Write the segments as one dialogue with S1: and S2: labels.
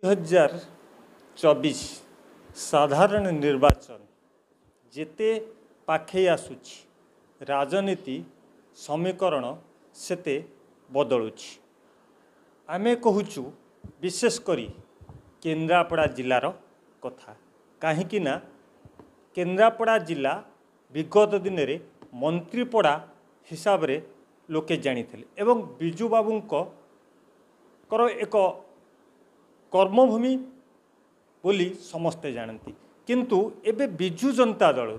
S1: 2024 साधारण निर्वाचन जेते पाखे आसुची राजनीति समीकरण सेते बदलुची। आमे कहूचु विशेषकर केन्द्रापड़ा जिलार कथा कहीं ना केन्द्रापड़ा जिला विगत दिन में मंत्रीपड़ा हिसाब रे लोके जानी एवं बिजू बाबू एक कर्मभूमि बोली समस्ते जानती किंतु एबे बिजू जनता दल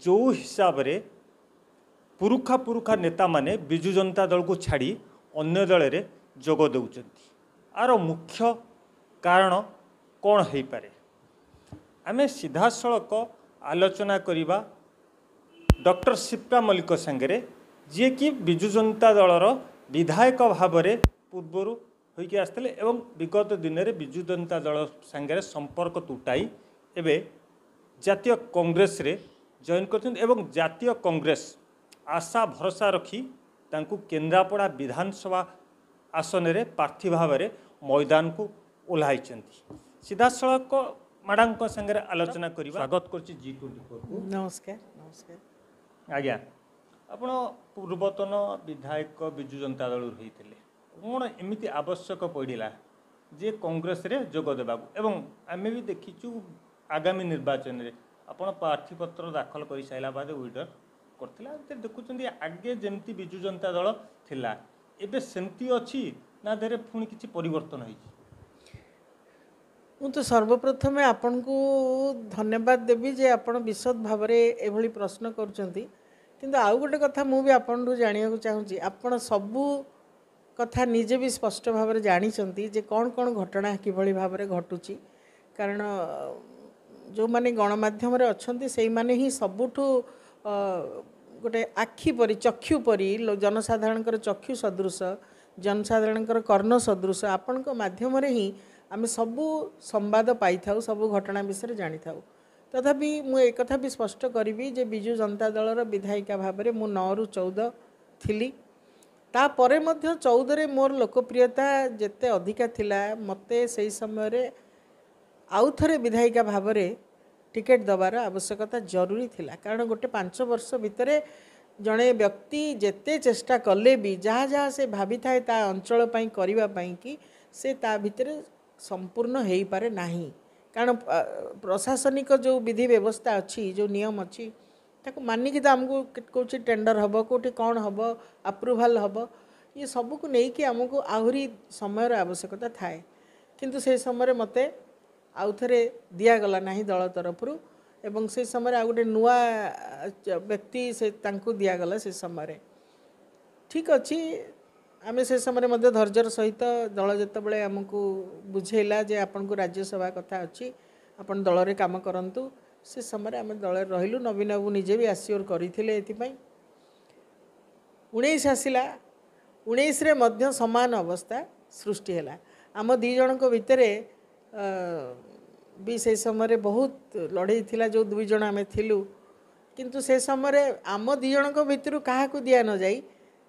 S1: जो हिसाब रे पुरुखा पुरुखा नेता माने बिजू जनता दल को छाड़ी अन्य दल रे जोग दौचंती। आर मुख्य कारण कौन हो पारे आमे सीधा सड़क आलोचना करिबा डॉक्टर शिप्रा मल्लिक संगे जी कि बिजू जनता दलर विधायक भाव में पूर्वर होइके आसते एवं विगत दिन में बिजू जनता दल संगे संपर्क तुटाई एवं जातीय कांग्रेस रे जॉइन कर जातीय कांग्रेस आशा भरोसा रखी तांकु केन्द्रापड़ा विधानसभा आसन रे प्रार्थी भाव में मैदान को ओह्लाई। सीधा सड़क मैडम संगे आलोचना करिबा स्वागत करछि G24 को।
S2: नमस्कार नमस्कार
S1: आज्ञा आपण पूर्वतन विधायक बिजू जनता दल होइतिले कौन एमती आवश्यक पड़ा जे कांग्रेस रे जोग देबाकू एवं आमे भी देखीचु आगामी निर्वाचन रे आपण प्रार्थीपत्र दाखल कर सारा बाद विड्रॉ करथिला देखुचंदी आगे जमती बिजू जनता दल थिला एबे सेमती अछि ना देरे पुणी किछि परिवर्तन होई।
S2: मु तो सर्वप्रथम आपन को धन्यवाद देवी जे आपण विशद भाव रे एभली प्रश्न करचंती किंतु आउ गोटे कथा मु भी आपन रु जानिया को चाहूची आपण सबु कथा निजे भी स्पष्ट भाव में जानी जे कौन कौन घटना किभली भाव में घटुची कारण जो माने गणमाध्यम अच्छा से माने ही सबुठु गोटे आखि परी चक्षु परी जनसाधारण चक्षु सदृश जनसाधारण कर्ण सदृश आपण माध्यम ही आम सबू संवाद पाई था सबू घटना विषय जानी था तथापि मु एक कथा भी स्पष्ट करी जे बिजू जनता दलर विधायिका भाव में मु 9 ରୁ 14 थिली तापरे मध्य 14 रे मोर लोकप्रियता जेते अधिका थिला मते सही समय रे आउ थरे विधायिका भाव में टिकेट दबार आवश्यकता जरूरी थिला कारण गोटे 5 वर्ष भितर जड़े व्यक्ति जेते चेष्टा कले भी जहाँ जहाँ से भाभी थाए ता अंचल पाई करिवा पाई कि से ता भितर संपूर्ण हो पारे नाही कारण प्रशासनिक जो विधि व्यवस्था अच्छी जो नियम अच्छी ताको मानिकी तो आमको कौच टेंडर हम कौटी कौन हम अप्रुवाल हम ये सब को लेकिन आमको आहरी समय आवश्यकता थाए किंतु से समय मते आउ थे दिगला ना दल तरफ एवं से समय आ गोटे नुआ व्यक्ति से तांको दिगला से समय ठीक अच्छी आमे से समय मध्य धैर्यर सहित दल जितेबाला आमको बुझेला जे आपन को राज्यसभा कथा अच्छी आपन दल रे काम करंतु से समय आम दल रहिलु नवीन बाबू निजे भी आश्योर करते ये 19 आसला 19 रे मध्य समान अवस्था सृष्टि है आम दी जन भितर भी से समय बहुत लड़ई थिला जो 2 जन आम थिलु किंतु से समय आम दी जन भितर क्या दिया न जाई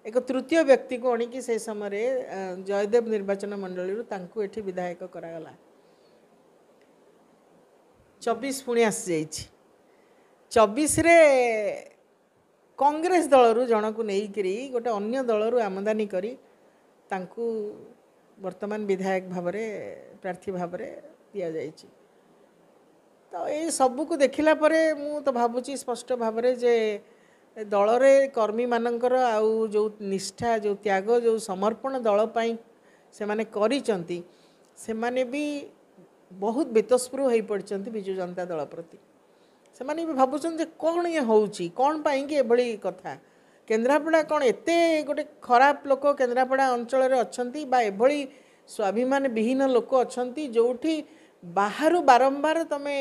S2: एक तृतीय व्यक्ति को आणिकी से समय जयदेव निर्वाचन मंडली तांको एठी विधायक करागला 24 पुणी आसी जाइछि 24 रे कांग्रेस दल रु जन को नेइकरी गोटे अन्य दल रु आमदानी करी तांको वर्तमान विधायक भाव में प्रार्थी भाव में दिया जाइछि तो ये सब को देखिला परे मु तो भाबुची स्पष्ट भाव में जे दल रे कर्मी मानकर आउ जो निष्ठा जो त्याग जो समर्पण दल पाई से माने करिचंती से माने भी बहुत बेतस्पृह हो पड़ते बिजू जनता दल प्रति से माने भी भावुन जे कौन ये होउची कौन पाई कि एभली कथा केन्द्रापड़ा कौन एते गोटे खराब लोक केन्द्रापड़ा अंचल रे अछंती बा एभली स्वाभिमान विहीन लोक अछंती जोठी बाहरु बारंबार तमे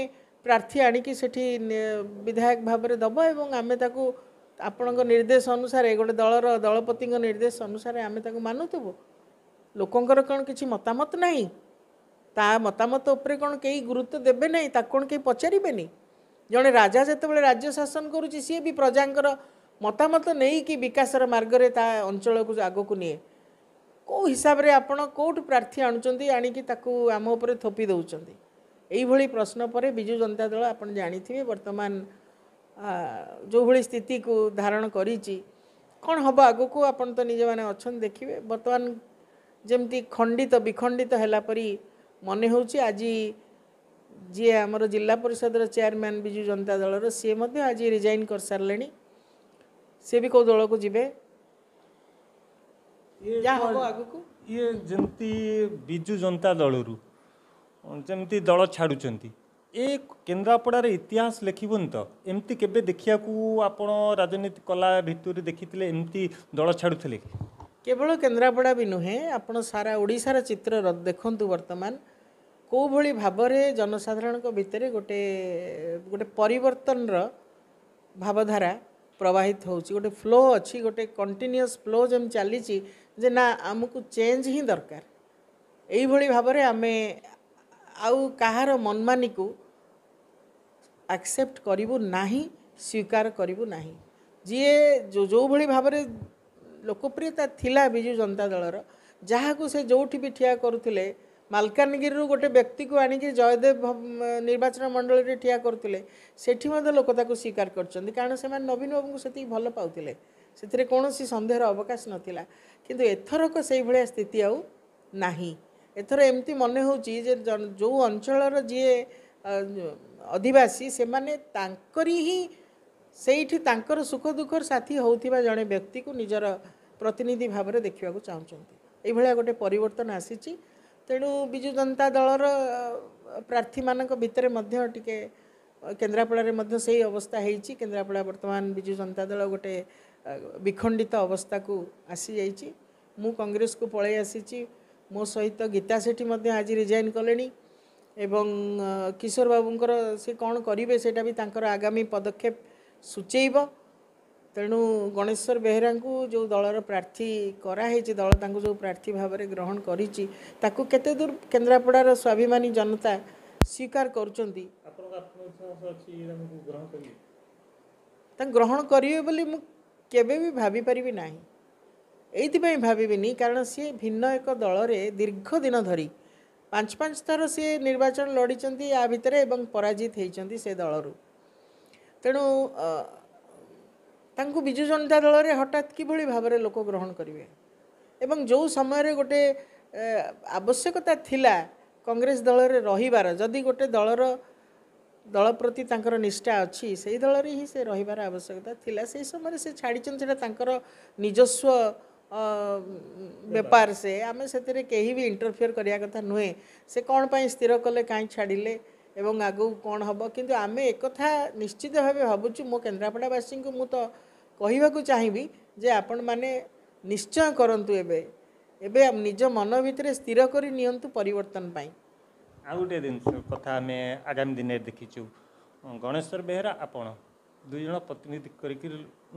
S2: प्रार्थी आनिकी सेठी विधायक भाव में दब एवं आमे ताकू आपण निर्देश अनुसार गोटे दलर दलपति निर्देश अनुसार आम मानुथबु लोकंकर कौन किसी मतामत नहीं ता मतामत उपरे कौन कई गुरुत्व देबे नहीं ता कौन कई पचारे जड़े राजा जिते राज्य शासन करुच्ची सी भी प्रजांकर मतामत नहीं कि विकासर मार्ग ता अंचल को आग को निए କେଉଁ ହିସାବରେ ଆପଣ କେଉଁଠୁ ପ୍ରାର୍ଥୀ ଆଣୁଛନ୍ତି ଆଣିକି ତାକୁ ଆମ ଉପରେ ଥୋପି ଦେଉଛନ୍ତି ଏଇଭଳି ପ୍ରଶ୍ନ ପରେ ବିଜୁ ଜନତା ଦଳ ଆପଣ ଜାଣିଥିବେ ବର୍ତ୍ତମାନ ଯେଉଁଭଳି ସ୍ଥିତିକୁ ଧାରଣ କରିଛି କ'ଣ ହେବ ଆଗକୁ ଆପଣ ତ ନିଜମାନେ ଅଛନ୍ତି ଦେଖିବେ ବର୍ତ୍ତମାନ ଯେମିତି ଖଣ୍ଡିତ ବିଖଣ୍ଡିତ ହେଲା ପରି ମନେ ହେଉଛି ଆଜି ଯିଏ ଆମର ଜିଲ୍ଲା ପରିଷଦର ଚେୟାରମ୍ୟାନ୍ ବିଜୁ ଜନତା ଦଳର ସିଏ ମଧ୍ୟ ଆଜି ରିଜାଇନ୍ କରିସାରିଲେଣି ସିଏ ବି କେଉଁ ଦଳକୁ ଯିବେ ଯାହା ହେବ ଆଗକୁ
S1: ଇଏ ଯେମିତି ବିଜୁ ଜନତା ଦଳରୁ ଯେମିତି ଦଳ ଛାଡ଼ୁଛନ୍ତି ଏ କେନ୍ଦ୍ରାପଡ଼ାରେ ଇତିହାସ ଲେଖିବନି ତ ଏମିତି କେବେ ଦେଖିବାକୁ ଆପଣ ରାଜନୀତି କଲା ଭିତରେ ଦେଖିଥିଲେ ଏମିତି ଦଳ ଛାଡ଼ୁଥିଲେ କି
S2: କେବଳ କେନ୍ଦ୍ରାପଡ଼ା ବି ନୁହେଁ ଆପଣ ସାରା ଓଡ଼ିଶାର ଚିତ୍ର ଦେଖନ୍ତୁ ବର୍ତ୍ତମାନ କେଉଁଭଳି ଭାବରେ ଜନସାଧାରଣଙ୍କ ଭିତରେ ଗୋଟେ ଗୋଟେ ପରିବର୍ତ୍ତନର ଭାବଧାରା ପ୍ରବାହିତ ହେଉଛି ଗୋଟେ ଫ୍ଲୋ ଅଛି ଗୋଟେ କଣ୍ଟିନ୍ୟୁଅସ୍ ଫ୍ଲୋ ଯେମିତି ଚାଲିଛି ଯେ ନା ଆମକୁ ଚେଞ୍ଜ ହିଁ ଦରକାର ଏଇଭଳି ଭାବରେ ଆମେ ଆଉ କାହାର ମନମାନିକୁ ଆକ୍ସେପ୍ଟ କରିବୁ ନାହିଁ ସ୍ୱୀକାର କରିବୁ ନାହିଁ ଯିଏ ଯେଉଁଭଳି ଭାବରେ ଲୋକପ୍ରିୟତା ଥିଲା ବିଜୁ ଜନତା ଦଳର ଯାହାକୁ ସେ ଯେଉଁଠି ବି ଠିଆ କରୁଥିଲେ ମାଲକାନଗିରିରୁ ଗୋଟେ ବ୍ୟକ୍ତିକୁ ଆଣିକି ଜୟଦେବ ନିର୍ବାଚନ ମଣ୍ଡଳୀରେ ଠିଆ କରୁଥିଲେ ସେଠି ମଧ୍ୟ ଲୋକ ତାକୁ ସ୍ୱୀକାର କରିଛନ୍ତି କାରଣ ସେମାନେ ନବୀନ ବାବୁଙ୍କୁ ସେତିକି ଭଲ ପାଉଥିଲେ ସେଥିରେ କୌଣସି ସନ୍ଦେହର ଅବକାଶ ନଥିଲା କିନ୍ତୁ ଏଥରକ ସେଇଭଳିଆ ସ୍ଥିତି ଆଉ ନାହିଁ ଏଥର ଏମିତି ମନେ ହେଉଛି ଯେ ଯେଉଁ ଅଞ୍ଚଳର ଯିଏ ଅଧିବାସୀ ସେମାନେ ତାଙ୍କରି ହିଁ ସେଇଠି ତାଙ୍କର ସୁଖ ଦୁଃଖର ସାଥୀ ହେଉଥିବା ଜଣେ ବ୍ୟକ୍ତିକୁ ନିଜର ପ୍ରତିନିଧି ଭାବରେ ଦେଖିବାକୁ ଚାହୁଁଛନ୍ତି ଏଇଭଳିଆ ଗୋଟେ ପରିବର୍ତ୍ତନ ଆସିଛି ତେଣୁ ବିଜୁ ଜନତା ଦଳର ପ୍ରାର୍ଥୀମାନଙ୍କ ଭିତରେ ମଧ୍ୟ ଟିକେ କେନ୍ଦ୍ରାପଡ଼ାରେ ମଧ୍ୟ ସେଇ ଅବସ୍ଥା ହେଇଛି କେନ୍ଦ୍ରାପଡ଼ା ବର୍ତ୍ତମାନ ବିଜୁ ଜନତା ଦଳ ଗୋଟେ ବିଖଣ୍ଡିତ ଅବସ୍ଥାକୁ ଆସିଯାଇଛି ମୁଁ କଂଗ୍ରେସକୁ ପଳାଇ ଆସିଛି ମୋ ସହିତ ଗୀତା ସେଠୀ ମଧ୍ୟ ଆଜି ରିଜାଇନ୍ କଲେଣି ଏବଂ କିଶୋର ବାବୁଙ୍କର ସେ କ'ଣ କରିବେ ସେଇଟା ବି ତାଙ୍କର ଆଗାମୀ ପଦକ୍ଷେପ ସୂଚେଇବ ତେଣୁ ଗଣେଶ୍ୱର ବେହେରାଙ୍କୁ ଯେଉଁ ଦଳର ପ୍ରାର୍ଥୀ କରାହେଇଛି ଦଳ ତାଙ୍କୁ ଯେଉଁ ପ୍ରାର୍ଥୀ ଭାବରେ ଗ୍ରହଣ କରିଛି ତାକୁ କେତେ ଦୂର କେନ୍ଦ୍ରାପଡ଼ାର ସ୍ୱାଭିମାନୀ ଜନତା ସ୍ୱୀକାର କରୁଛନ୍ତି ତାଙ୍କୁ ଗ୍ରହଣ କରିବେ ବୋଲି ମୁଁ କେବେ ବି ଭାବିପାରିବି ନାହିଁ ଏଇଥିପାଇଁ ଭାବିବିନି କାରଣ ସିଏ ଭିନ୍ନ ଏକ ଦଳରେ ଦୀର୍ଘ ଦିନ ଧରି 5 ଥର ସିଏ ନିର୍ବାଚନ ଲଢ଼ିଛନ୍ତି ୟା ଭିତରେ ଏବଂ ପରାଜିତ ହେଇଛନ୍ତି ସେ ଦଳରୁ ତେଣୁ ତାଙ୍କୁ ବିଜୁ ଜନତା ଦଳରେ ହଠାତ୍ କିଭଳି ଭାବରେ ଲୋକ ଗ୍ରହଣ କରିବେ ଏବଂ ଯେଉଁ ସମୟରେ ଗୋଟେ ଆବଶ୍ୟକତା ଥିଲା କଂଗ୍ରେସ ଦଳରେ ରହିବାର ଯଦି ଗୋଟେ ଦଳ ପ୍ରତି ତାଙ୍କର ନିଷ୍ଠା ଅଛି ସେଇ ଦଳରେ ହିଁ ସେ ରହିବାର ଆବଶ୍ୟକତା ଥିଲା ସେଇ ସମୟରେ ସେ ଛାଡ଼ିଛନ୍ତି ସେଇଟା ତାଙ୍କର ନିଜସ୍ୱ ବେପାର ସେ ଆମେ ସେଥିରେ କେହି ବି ଇଣ୍ଟରଫିୟର କରିବା କଥା ନୁହେଁ ସେ କ'ଣ ପାଇଁ ସ୍ଥିର କଲେ କାହିଁ ଛାଡ଼ିଲେ ଏବଂ ଆଗକୁ କ'ଣ ହେବ କିନ୍ତୁ ଆମେ ଏକଥା ନିଶ୍ଚିତ ଭାବେ ଭାବୁଛୁ ମୋ କେନ୍ଦ୍ରାପଡ଼ାବାସୀଙ୍କୁ ମୁଁ ତ କହିବାକୁ ଚାହିଁବି ଯେ ଆପଣମାନେ ନିଶ୍ଚୟ କରନ୍ତୁ ଏବେ ନିଜ ମନ ଭିତରେ ସ୍ଥିର କରି ନିଅନ୍ତୁ ପରିବର୍ତ୍ତନ ପାଇଁ
S1: ଆଉ ଗୋଟିଏ ଜିନିଷ କଥା ଆମେ ଆଗାମୀ ଦିନରେ ଦେଖିଛୁ ଗଣେଶ୍ୱର ବେହେରା ଆପଣ ଦୁଇ ଜଣ ପ୍ରତିନିଧି କରିକି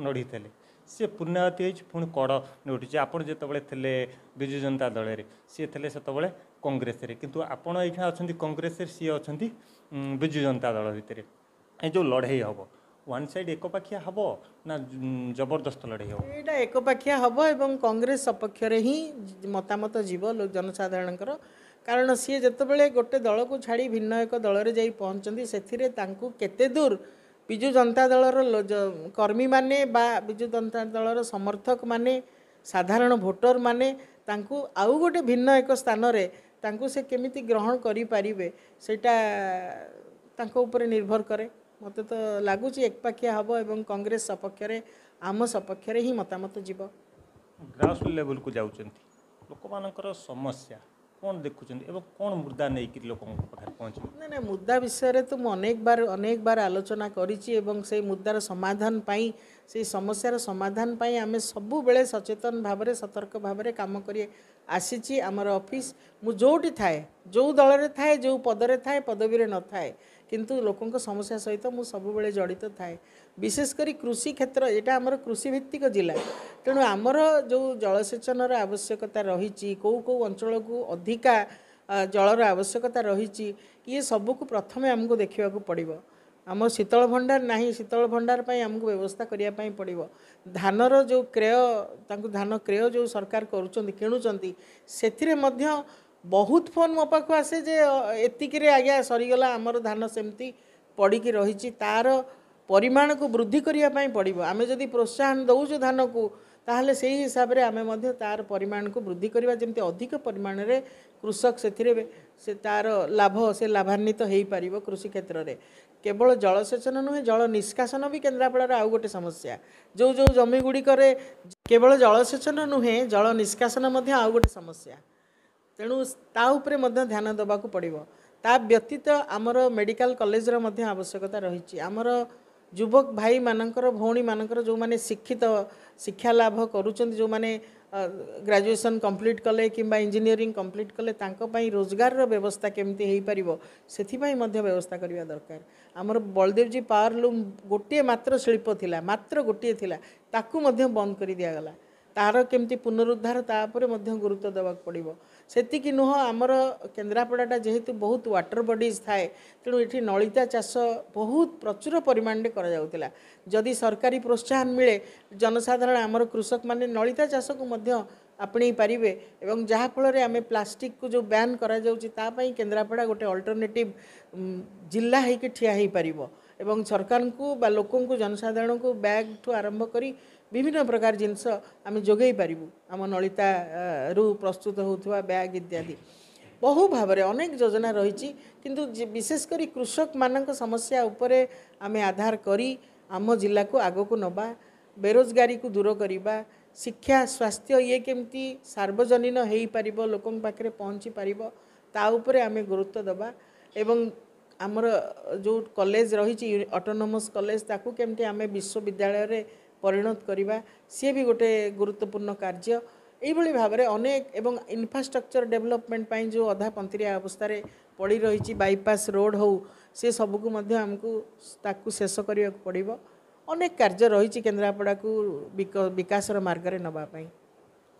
S1: ଲଢ଼ିଥିଲେ ସିଏ ପୂର୍ଣ୍ଣାହତି ହେଇଛି ପୁଣି କଡ଼ ନେଉଟିଛି ଆପଣ ଯେତେବେଳେ ଥିଲେ ବିଜୁ ଜନତା ଦଳରେ ସିଏ ଥିଲେ ସେତେବେଳେ କଂଗ୍ରେସରେ କିନ୍ତୁ ଆପଣ ଏଇଠି ଅଛନ୍ତି କଂଗ୍ରେସରେ ସିଏ ଅଛନ୍ତି ବିଜୁ ଜନତା ଦଳ ଭିତରେ ଏ ଯେଉଁ ଲଢ଼େଇ ହେବ ୱାନ୍ ସାଇଡ୍ ଏକପାଖିଆ ହେବ ନା ଜବରଦସ୍ତ ଲଢ଼େଇ ହେବ
S2: ଏଇଟା ଏକପାଖିଆ ହେବ ଏବଂ କଂଗ୍ରେସ ସପକ୍ଷରେ ହିଁ ମତାମତ ଯିବ ଜନସାଧାରଣଙ୍କର କାରଣ ସିଏ ଯେତେବେଳେ ଗୋଟେ ଦଳକୁ ଛାଡ଼ି ଭିନ୍ନ ଏକ ଦଳରେ ଯାଇ ପହଞ୍ଚନ୍ତି ସେଥିରେ ତାଙ୍କୁ କେତେ ଦୂର ବିଜୁ ଜନତା ଦଳର କର୍ମୀମାନେ ବା ବିଜୁ ଜନତା ଦଳର ସମର୍ଥକମାନେ ସାଧାରଣ ଭୋଟରମାନେ ତାଙ୍କୁ ଆଉ ଗୋଟେ ଭିନ୍ନ ଏକ ସ୍ଥାନରେ ତାଙ୍କୁ ସେ କେମିତି ଗ୍ରହଣ କରିପାରିବେ ସେଇଟା ତାଙ୍କ ଉପରେ ନିର୍ଭର କରେ ମୋତେ ତ ଲାଗୁଛି ଏକପାଖିଆ ହେବ ଏବଂ କଂଗ୍ରେସ ସପକ୍ଷରେ ଆମ ସପକ୍ଷରେ ହିଁ ମତାମତ ଯିବ
S1: ଗ୍ରାସ ଲେଭେଲକୁ ଯାଉଛନ୍ତି ଲୋକମାନଙ୍କର ସମସ୍ୟା କ'ଣ ଦେଖୁଛନ୍ତି ଏବଂ କ'ଣ ମୁଦ୍ଦା ନେଇକି ଲୋକଙ୍କ ପାଖରେ ପହଞ୍ଚିବ
S2: ନା ମୁଦ୍ଦା ବିଷୟରେ ତ ମୁଁ ଅନେକ ବାର ଆଲୋଚନା କରିଛି ଏବଂ ସେଇ ମୁଦ୍ଦାର ସମାଧାନ ପାଇଁ ସେଇ ସମସ୍ୟାର ସମାଧାନ ପାଇଁ ଆମେ ସବୁବେଳେ ସଚେତନ ଭାବରେ ସତର୍କ ଭାବରେ କାମ କରି ଆସିଛି ଆମର ଅଫିସ୍ ମୁଁ ଯେଉଁଠି ଥାଏ ଯେଉଁ ଦଳରେ ଥାଏ ଯେଉଁ ପଦରେ ଥାଏ ପଦବୀରେ ନଥାଏ କିନ୍ତୁ ଲୋକଙ୍କ ସମସ୍ୟା ସହିତ ମୁଁ ସବୁବେଳେ ଜଡ଼ିତ ଥାଏ ବିଶେଷ କରି କୃଷି କ୍ଷେତ୍ର ଏଇଟା ଆମର କୃଷିଭିତ୍ତିକ ଜିଲ୍ଲା ତେଣୁ ଆମର ଯେଉଁ ଜଳସେଚନର ଆବଶ୍ୟକତା ରହିଛି କେଉଁ ଅଞ୍ଚଳକୁ ଅଧିକା ଜଳର ଆବଶ୍ୟକତା ରହିଛି ଇଏ ସବୁକୁ ପ୍ରଥମେ ଆମକୁ ଦେଖିବାକୁ ପଡ଼ିବ आम शीतल भंडार नहीं शीतल भंडार पर आमको व्यवस्था करने पड़ो धानर जो क्रय धान क्रय जो सरकार किणुंट से बहुत फोन मो पाख आसे जे एतिक आज्ञा सरीगला आमर धान सेमती पड़ी रही तार परिमाण को वृद्धि करने पड़ो आम जदि प्रोत्साहन दौचु धान को ताहले से हिसाब से आम तार परिमाण को वृद्धि करवा जमी अधिक परिमाण में कृषक से तार लाभ से लाभान्वित हो पार कृषि क्षेत्र में केवल जलसेचन नुहे जल निष्कासन भी केन्द्रापड़ार आउ गोटे समस्या जो जो जमी गुड़िक केवल जलसेचन नुहे जल निष्कासन आउ गोटे समस्या तेणु ता उपरे मध्य ध्यान देवाक पड़ो ता व्यतीत आमर मेडिकल कॉलेज आवश्यकता रही आमर युवक भाई मानकर भौणी मानकर जो माने शिक्षित शिक्षा लाभ करुचंत जो माने ग्रेजुएशन कंप्लीट कले किंबा इंजीनियरिंग कंप्लीट कले तांको पई रोजगार रो व्यवस्था केमती हेई परिबो सेथि पई मध्य व्यवस्था करबा दरकार आमर बलदेव जी पावर लूम गोटे मात्र शिल्प थिला मात्र गोटे थिला ताकू मध्य बंद कर दिया गला तार केमती पुनरुद्धार तापर मध्य गुरुत्व देवाक पड़ो सेतिकी नुह आमर केन्द्रापड़ाटा जेहेतु बहुत वाटर बॉडीज थाए तेणु ये नलिता चाष बहुत प्रचुर परिमाण में करा जदि सरकारी प्रोत्साहन मिले जनसाधारण आमर कृषक माने नलिता चाष को मध्य आपणे पारिबे एवं जहाँ फल आम प्लास्टिक को जो बैन करा जाउची ता पई केन्द्रापड़ा गोटे अल्टरनेटिव जिला होकर ठिया हो पारिबो एवं सरकार को बा लोकों को जनसाधारण को बैग ठू आरंभ करी विभिन्न प्रकार जिनस आम जोगई पारिबु आम नलिता रु प्रस्तुत होउथवा बैग इत्यादि बहु भाव में अनेक योजना रही किंतु विशेषकर कृषक मानक समस्या उपरे आम आधार करी आम जिला को आग को नबा बेरोजगारी को दूर करवा शिक्षा स्वास्थ्य ये केमती सार्वजनीन हो पार लोकों पाखे पहुँची पार ता उपरे आम गुरुत्व दबा एवं आमर जो कॉलेज रही ऑटोनोमस कॉलेज ताकू केमती आम विश्वविद्यालय रे परिणत करवा सी भी गोटे गुरुत्वपूर्ण कार्य यही भाव में अनेक एवं इन्फ्रास्ट्रक्चर डेवलपमेंट पाई जो अधा पंथिरिया अवस्था पड़ी रही बाईपास रोड हो से सबको मध्य आमको ताकू शेष करने पड़ो अनेक कार्य रही केन्द्रापड़ा को विकासर मार्ग में नवापाई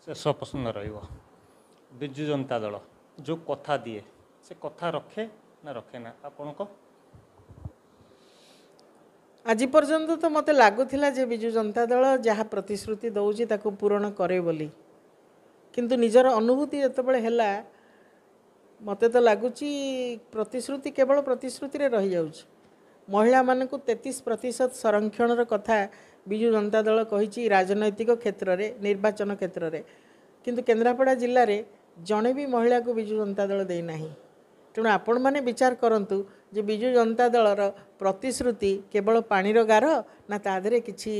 S1: शेष प्रश्न रजु जनता दल जो कथा दिए से कथा रखे ना रखे ना आपण को
S2: आज पर्यंत तो मत लगुला विजु जनता दल जहाँ प्रतिश्रुति दौची ताको पूरण करे बोली किंतु निजर अनुभूति जितेबाला है मत तो लगुच प्रतिश्रुति केवल प्रतिश्रुति रे रही जाउछ महिला मान को 33% संरक्षण कथा विजु जनता दल कही राजनैतिक क्षेत्र में निर्वाचन क्षेत्र में किंतु केन्द्रापड़ा जिले में जड़े भी महिला को विजु जनता दल देना तेणु आपण मैंने विचार करंतु जे विजु जनता दलर प्रतिश्रुति केवल पानीर गार ना तादरे किछि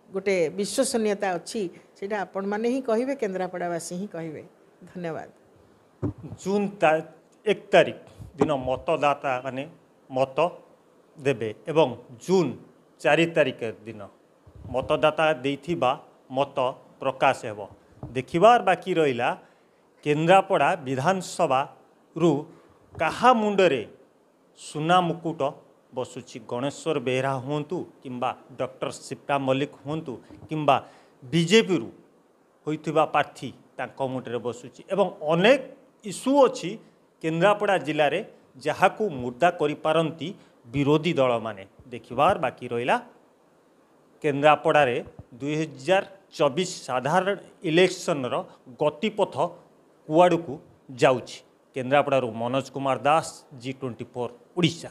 S2: गोटे विश्वसनीयता अच्छी सेटा आपण मैंने ही कहिबे केन्द्रापड़ावासी ही कहिबे धन्यवाद।
S1: जून 1 तारिख दिन मतदाता माने मत देबे एवं जून 4 तारिख दिन मतदाता देइथिबा मत प्रकाश हेबो देखिबार बाकी रहिला केन्द्रापड़ा विधानसभा रु काहा मुंडरे सुना मुकुट बसुची गणेश्वर बेहरा हूँ किंबा डॉक्टर शिप्रा मल्लिक हूँ किंबा बीजेपी रु होइथिबा प्रार्थी तांको मुंडरे बसुची एवं अनेक इश्यू अच्छी केन्द्रापड़ा जिले में जहाकू मुद्दा करि पारंती विरोधी दल माने देखिबार बाकी रहिला केन्द्रापड़ा रे 2024 साधारण इलेक्शन रो गतिपथ कुआड़ को जाउची। केन्द्रापड़ा मनोज कुमार दास G24 ओडिशा।